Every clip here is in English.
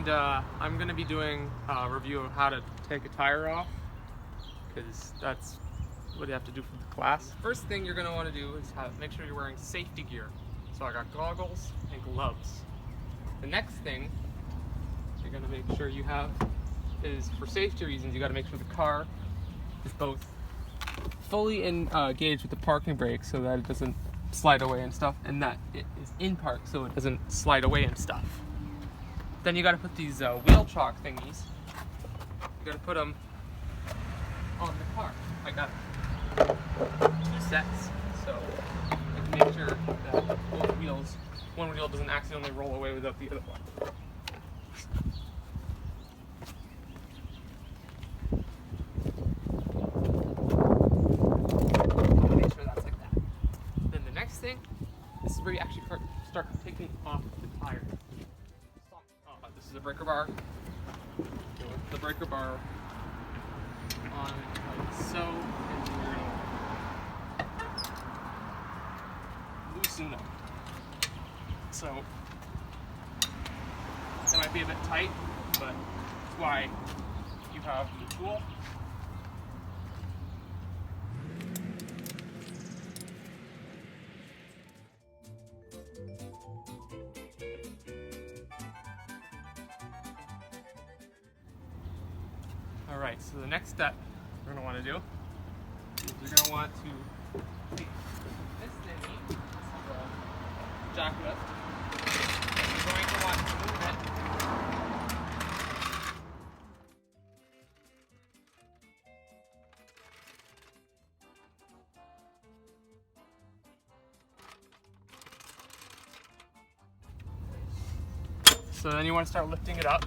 and I'm going to be doing a review of how to take a tire off, because that's what you have to do for the class. First thing you're going to want to do is make sure you're wearing safety gear. So I got goggles and gloves. The next thing you're going to make sure you have is, for safety reasons, you got to make sure the car is both fully engaged with the parking brake so that it doesn't slide away and stuff, and that it is in park so it doesn't slide away and stuff. Then you got to put these wheel chalk thingies. You got to put them on the car. I got 2 sets, so I can make sure that both wheels, one wheel doesn't accidentally roll away without the other one. Make sure that's like that. Then the next thing, this is where you actually start taking off the tire. This is a breaker bar. The breaker bar on like so, and you're gonna loosen them. So they might be a bit tight, but that's why you have the tool. Alright, so the next step you're going to want to do is you're going to want to take this thingy, this is a jack lift, and you're going to want to move it so then you want to start lifting it up.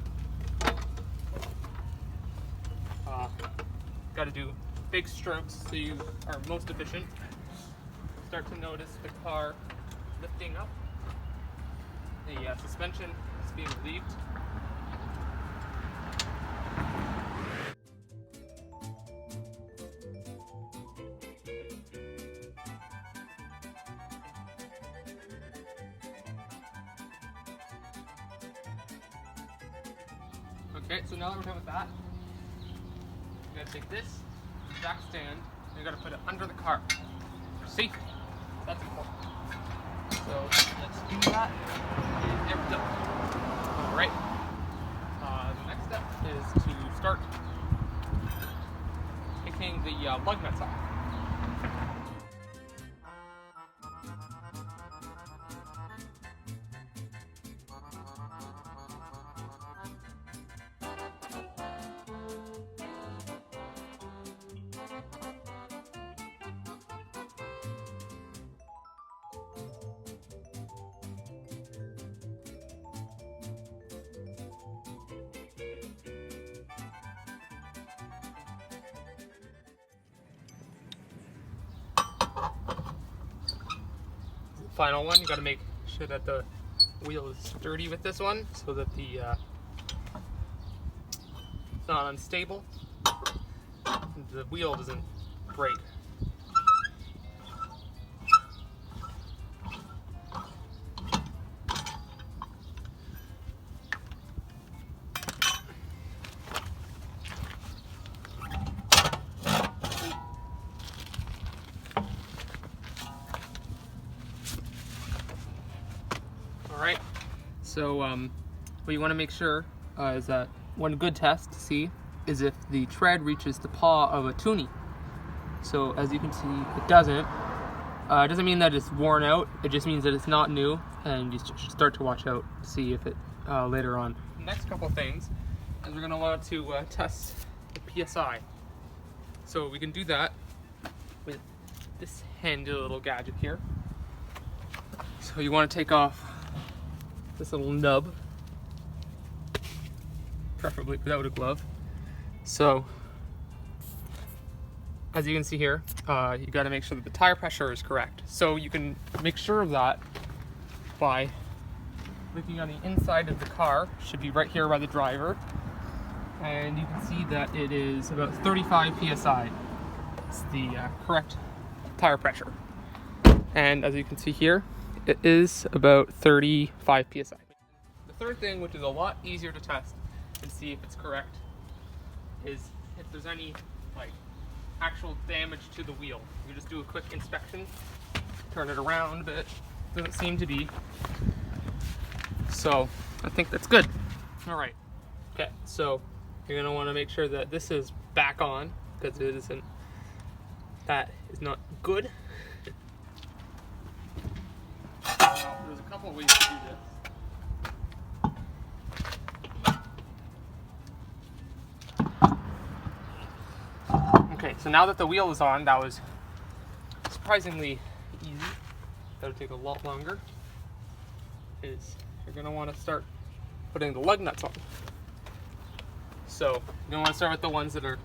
Got to do big strokes so you are most efficient. Start to notice the car lifting up. The suspension is being relieved. Okay, so now that we're done with that, you gotta take this jack stand and you gotta put it under the car for safety. That's important. So let's do that. And there we go. Alright. The next step is to start taking the lug nuts off. Final one, you got to make sure that the wheel is sturdy with this one so that the it's not unstable, the wheel doesn't break. Alright, so what you want to make sure is that one good test to see is if the tread reaches the paw of a toonie. So as you can see, it doesn't. It doesn't mean that it's worn out, it just means that it's not new, and you should start to watch out to see if it later on. The next couple things is we're going to want to test the PSI. So we can do that with this handy little gadget here. So you want to take off this little nub, preferably without a glove. So as you can see here, you got to make sure that the tire pressure is correct. So you can make sure of that by looking on the inside of the car. Should be right here by the driver, and you can see that it is about 35 psi. It's the correct tire pressure. And as you can see here, it is about 35 psi. The third thing, which is a lot easier to test and see if it's correct, is if there's any like actual damage to the wheel. You just do a quick inspection, turn it around a bit. Doesn't seem to be. So I think that's good. All right. Okay, so you're gonna want to make sure that this is back on, because it isn't. That is not good. Now, there's a couple of ways to do this. Okay, so now that the wheel is on, that was surprisingly easy. That'll take a lot longer. Is you're gonna want to start putting the lug nuts on. So you're gonna want to start with the ones that are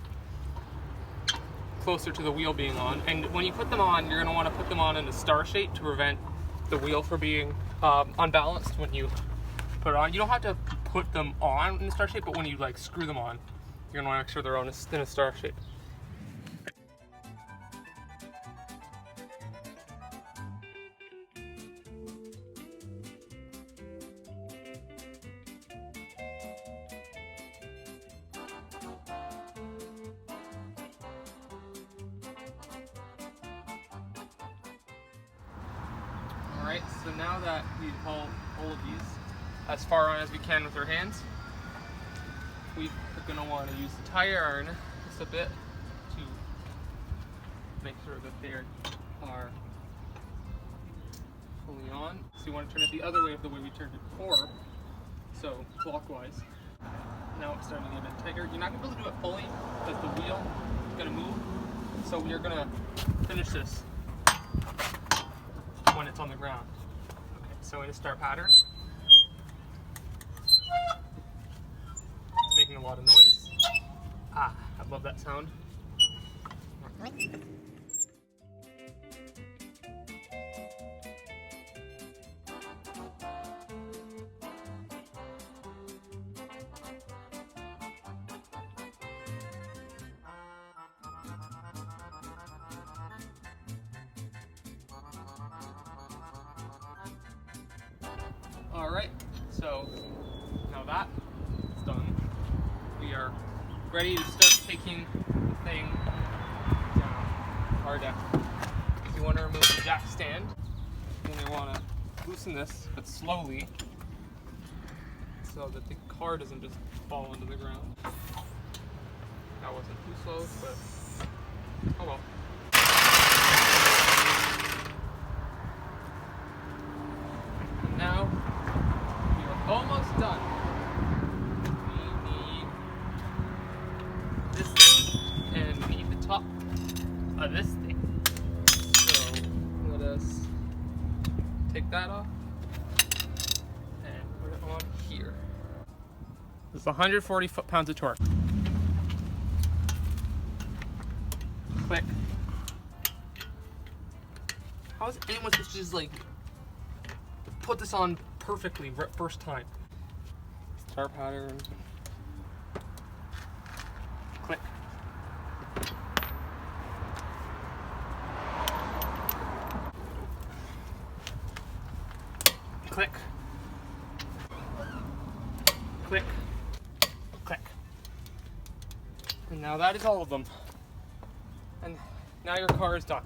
closer to the wheel being on, and when you put them on, you're gonna want to put them on in a star shape to prevent the wheel from being unbalanced when you put it on. You don't have to put them on in a star shape, but when you like screw them on, you're gonna want to make sure they're on in a star shape. Alright, so now that we've hauled all of these as far on as we can with our hands, we are going to want to use the tire iron just a bit to make sure that they are fully on. So you want to turn it the other way of the way we turned it before, so clockwise. Now it's starting to get a bit tighter. You're not going to be able to do it fully because the wheel is going to move, so we are going to finish this when it's on the ground. Okay, so in a star pattern. It's making a lot of noise. Ah, I love that sound. Alright, so now that it's done, we are ready to start taking the thing down our deck. So you want to remove the jack stand, and you want to loosen this, but slowly, so that the car doesn't just fall into the ground. That wasn't too slow, but oh well. Now, almost done. We need this thing and we need the top of this thing. So let us take that off and put it on here. This is 140 foot-pounds of torque. Click. How is anyone supposed to just like put this on perfectly first time? Star pattern. Click. Click. Click. Click. And now that is all of them. And now your car is done.